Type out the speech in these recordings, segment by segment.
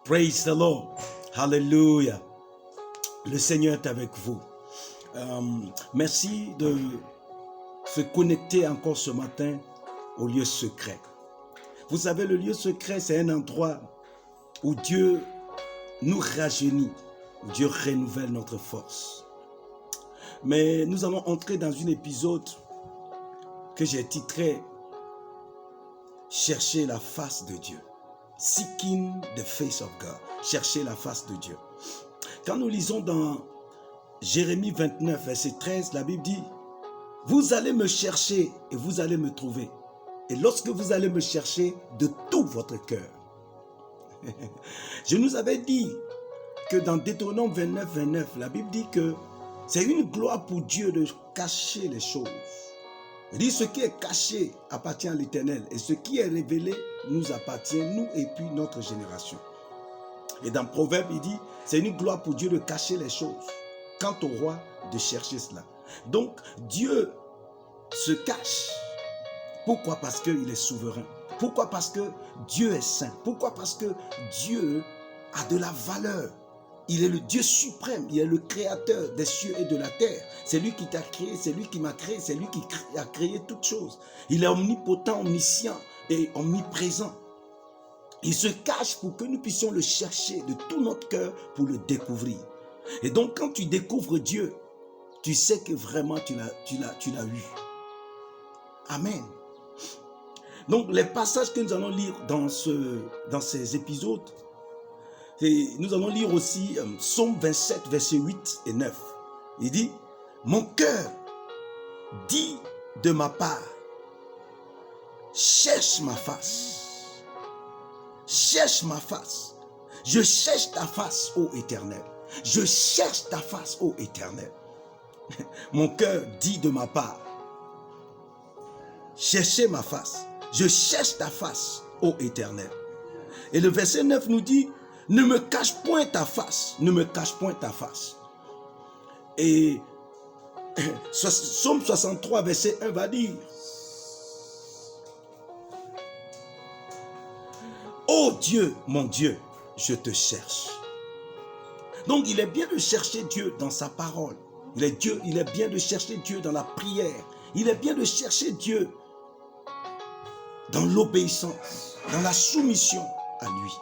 Praise the Lord. Hallelujah. Le Seigneur est avec vous. Merci de se connecter encore ce matin au lieu secret. Vous savez, le lieu secret, c'est un endroit où Dieu nous rajeunit, où Dieu renouvelle notre force. Mais nous allons entrer dans un épisode que j'ai titré « Chercher la face de Dieu ». Seeking the face of God. Chercher la face de Dieu. Quand nous lisons dans Jérémie 29, verset 13, la Bible dit « Vous allez me chercher et vous allez me trouver. Et lorsque vous allez me chercher de tout votre cœur. » Je nous avais dit que dans Deutéronome 29, 29, la Bible dit que c'est une gloire pour Dieu de cacher les choses. Il dit ce qui est caché appartient à l'Éternel et ce qui est révélé nous appartient, nous et puis notre génération. Et dans Proverbe, il dit, c'est une gloire pour Dieu de cacher les choses. Quant au roi, de chercher cela. Donc, Dieu se cache. Pourquoi? Parce qu'il est souverain. Pourquoi? Parce que Dieu est saint. Pourquoi? Parce que Dieu a de la valeur. Il est le Dieu suprême, il est le créateur des cieux et de la terre. C'est lui qui t'a créé, c'est lui qui m'a créé, c'est lui qui a créé toutes choses. Il est omnipotent, omniscient et omniprésent. Il se cache pour que nous puissions le chercher de tout notre cœur pour le découvrir. Et donc quand tu découvres Dieu, tu sais que vraiment tu l'as eu. Amen. Donc les passages que nous allons lire dans ces épisodes, et nous allons lire aussi Psaume 27, versets 8 et 9. Il dit, mon cœur dit de ma part, cherche ma face. Cherche ma face. Je cherche ta face, ô Éternel. Je cherche ta face, ô Éternel. Mon cœur dit de ma part, cherchez ma face. Je cherche ta face, ô Éternel. Et le verset 9 nous dit, ne me cache point ta face, ne me cache point ta face. Et Psaume 63, verset 1 va dire, ô Dieu, mon Dieu, je te cherche. Donc il est bien de chercher Dieu dans sa parole. Il est bien de chercher Dieu dans la prière. Il est bien de chercher Dieu dans l'obéissance, dans la soumission à lui.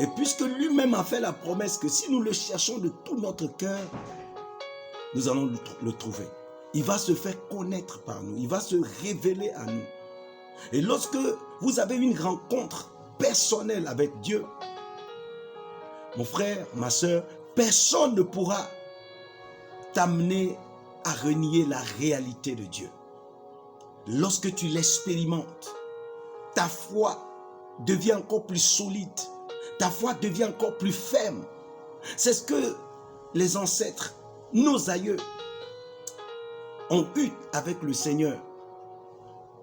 Et puisque lui-même a fait la promesse que si nous le cherchons de tout notre cœur, nous allons le trouver. Il va se faire connaître par nous. Il va se révéler à nous. Et lorsque vous avez une rencontre personnelle avec Dieu, mon frère, ma soeur, personne ne pourra t'amener à renier la réalité de Dieu. Lorsque tu l'expérimentes, ta foi devient encore plus solide. Ta foi devient encore plus ferme. C'est ce que les ancêtres, nos aïeux, ont eu avec le Seigneur.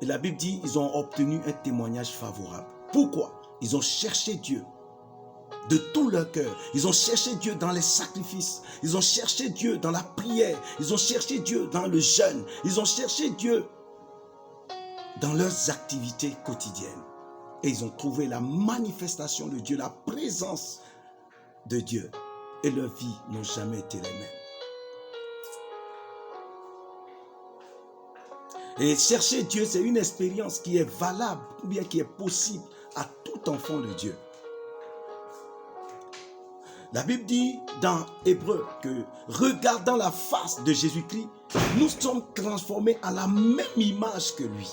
Et la Bible dit, ils ont obtenu un témoignage favorable. Pourquoi? Ils ont cherché Dieu de tout leur cœur. Ils ont cherché Dieu dans les sacrifices. Ils ont cherché Dieu dans la prière. Ils ont cherché Dieu dans le jeûne. Ils ont cherché Dieu dans leurs activités quotidiennes. Et ils ont trouvé la manifestation de Dieu, la présence de Dieu. Et leurs vies n'ont jamais été les mêmes. Et chercher Dieu, c'est une expérience qui est valable, ou bien qui est possible à tout enfant de Dieu. La Bible dit dans Hébreux que regardant la face de Jésus-Christ, nous sommes transformés à la même image que lui.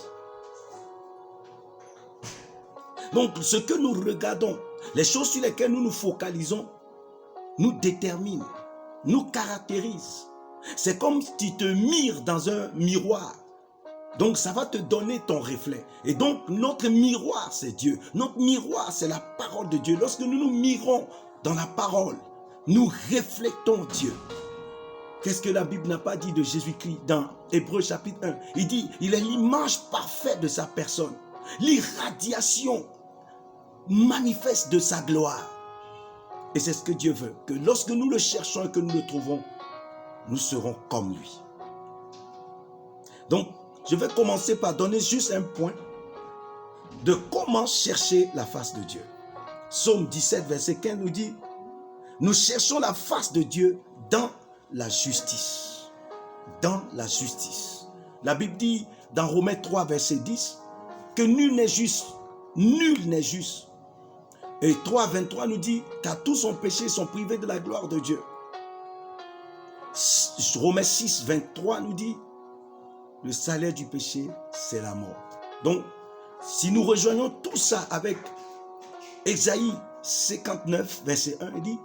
Donc, ce que nous regardons, les choses sur lesquelles nous nous focalisons, nous déterminent, nous caractérisent. C'est comme si tu te mires dans un miroir. Donc, ça va te donner ton reflet. Et donc, notre miroir, c'est Dieu. Notre miroir, c'est la parole de Dieu. Lorsque nous nous mirons dans la parole, nous reflétons Dieu. Qu'est-ce que la Bible n'a pas dit de Jésus-Christ dans Hébreux chapitre 1? Il dit, il est l'image parfaite de sa personne. L'irradiation manifeste de sa gloire. Et c'est ce que Dieu veut, que lorsque nous le cherchons et que nous le trouvons, nous serons comme lui. Donc, je vais commencer par donner juste un point de comment chercher la face de Dieu. Psaume 17, verset 15 nous dit, nous cherchons la face de Dieu dans la justice. Dans la justice. La Bible dit dans Romains 3, verset 10, que nul n'est juste. Nul n'est juste. Et 3, 23 nous dit, car tous ont péché, sont privés de la gloire de Dieu. Romains 6, 23 nous dit, le salaire du péché, c'est la mort. Donc, si nous rejoignons tout ça avec Ésaïe 59, verset 1, il dit,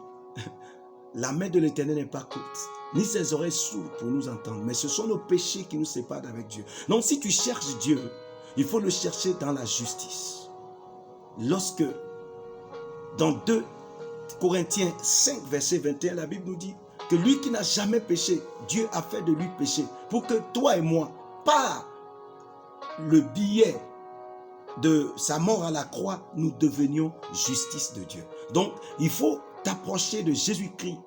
la main de l'Éternel n'est pas courte, ni ses oreilles sourdes pour nous entendre, mais ce sont nos péchés qui nous séparent d'avec Dieu. Donc, si tu cherches Dieu, il faut le chercher dans la justice. Lorsque, dans 2 Corinthiens 5, verset 21, la Bible nous dit que lui qui n'a jamais péché, Dieu a fait de lui péché, pour que toi et moi, par le billet de sa mort à la croix, nous devenions justice de Dieu. Donc, il faut t'approcher de Jésus-Christ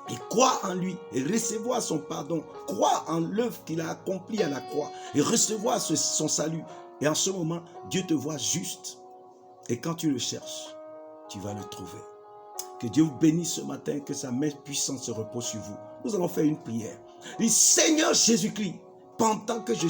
et croire en lui et recevoir son pardon, croire en l'œuvre qu'il a accomplie à la croix et recevoir son salut. Et en ce moment, Dieu te voit juste. Et quand tu le cherches, tu vas le trouver. Que Dieu vous bénisse ce matin, que sa main puissante se repose sur vous. Nous allons faire une prière. Dis, Seigneur Jésus-Christ, pendant que je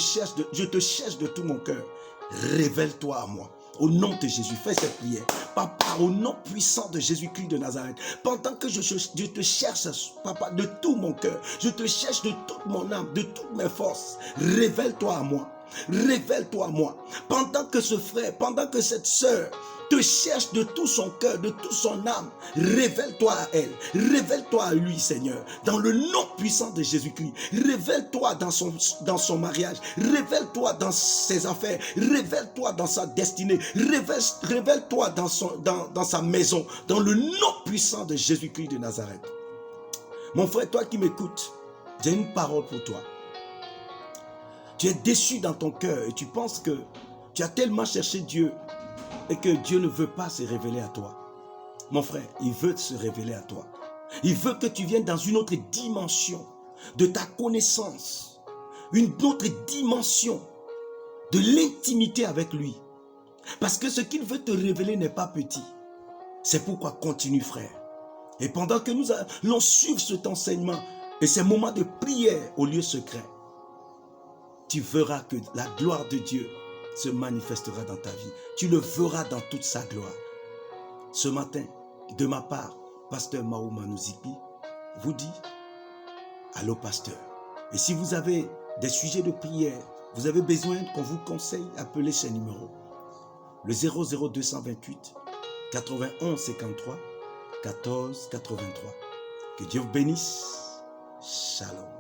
te cherche de tout mon cœur, révèle-toi à moi. Au nom de Jésus, fais cette prière. Papa, au nom puissant de Jésus-Christ de Nazareth, pendant que je te cherche, papa, de tout mon cœur, je te cherche de toute mon âme, de toutes mes forces, révèle-toi à moi. Révèle-toi à moi. Pendant que ce frère, pendant que cette sœur te cherche de tout son cœur, de toute son âme, révèle-toi à elle, révèle-toi à lui, Seigneur, dans le nom puissant de Jésus-Christ. Révèle-toi dans son mariage, révèle-toi dans ses affaires, révèle-toi dans sa destinée, révèle-toi dans sa maison, dans le nom puissant de Jésus-Christ de Nazareth. Mon frère, toi qui m'écoutes, j'ai une parole pour toi. Tu es déçu dans ton cœur et tu penses que tu as tellement cherché Dieu et que Dieu ne veut pas se révéler à toi. Mon frère, il veut se révéler à toi. Il veut que tu viennes dans une autre dimension de ta connaissance, une autre dimension de l'intimité avec lui. Parce que ce qu'il veut te révéler n'est pas petit. C'est pourquoi continue, frère. Et pendant que nous allons suivre cet enseignement et ces moments de prière au lieu secret, tu verras que la gloire de Dieu se manifestera dans ta vie. Tu le verras dans toute sa gloire. Ce matin, de ma part, pasteur Maouma Nouzipi vous dit, allô pasteur. Et si vous avez des sujets de prière, vous avez besoin qu'on vous conseille, appelez ce numéro. Le 00228 91 53 14 83. Que Dieu vous bénisse. Shalom.